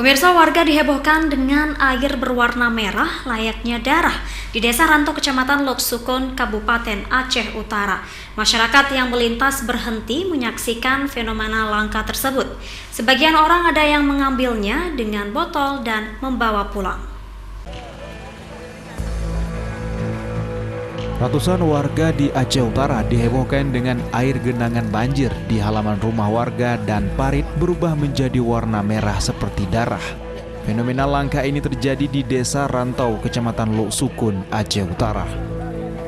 Pemirsa, warga dihebohkan dengan air berwarna merah layaknya darah di Desa Ranto, Kecamatan Lok Sukun, Kabupaten Aceh Utara. Masyarakat yang melintas berhenti menyaksikan fenomena langka tersebut. Sebagian orang ada yang mengambilnya dengan botol dan membawa pulang. Ratusan warga di Aceh Utara dihebohkan dengan air genangan banjir di halaman rumah warga dan parit berubah menjadi warna merah seperti darah. Fenomena langka ini terjadi di Desa Rantau, Kecamatan Lok Sukun, Aceh Utara.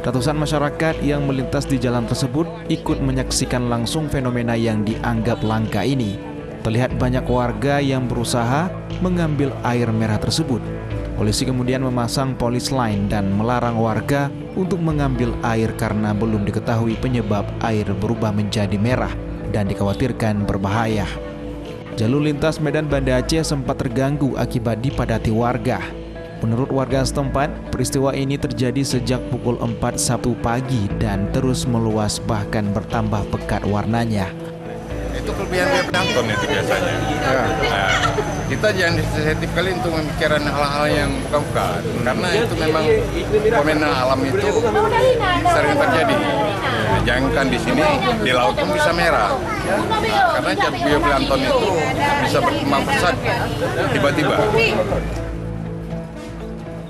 Ratusan masyarakat yang melintas di jalan tersebut ikut menyaksikan langsung fenomena yang dianggap langka ini. Terlihat banyak warga yang berusaha mengambil air merah tersebut. Polisi kemudian memasang polis line dan melarang warga untuk mengambil air karena belum diketahui penyebab air berubah menjadi merah dan dikhawatirkan berbahaya. Jalur lintas Medan Banda Aceh sempat terganggu akibat dipadati warga. Menurut warga setempat, peristiwa ini terjadi sejak pukul 4 Sabtu pagi dan terus meluas bahkan bertambah pekat warnanya. Itu kelebihan penonton itu biasanya. Nah, kita jangan sensitif kali untuk memikirkan hal-hal yang bukan, karena itu memang fenomena alam itu sering terjadi. Jangankan di sini, di laut pun bisa merah. Karena bioplankton itu bisa berkembang pesat tiba-tiba.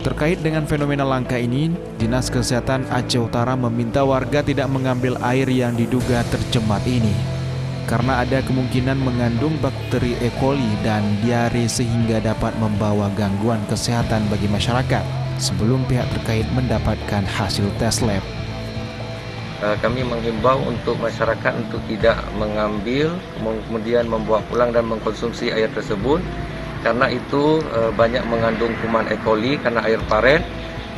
Terkait dengan fenomena langka ini, Dinas Kesehatan Aceh Utara meminta warga tidak mengambil air yang diduga tercemar ini, karena ada kemungkinan mengandung bakteri E. coli dan diare sehingga dapat membawa gangguan kesehatan bagi masyarakat sebelum pihak terkait mendapatkan hasil tes lab. Kami menghimbau untuk masyarakat untuk tidak mengambil, kemudian membawa pulang dan mengkonsumsi air tersebut, karena itu banyak mengandung kuman E. coli karena air paret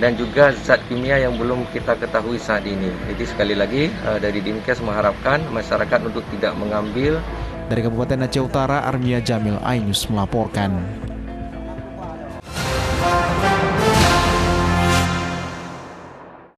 dan juga zat kimia yang belum kita ketahui saat ini. Jadi sekali lagi dari Dinkes mengharapkan masyarakat untuk tidak mengambil. Dari Kabupaten Aceh Utara, Armia Jamil, iNews melaporkan.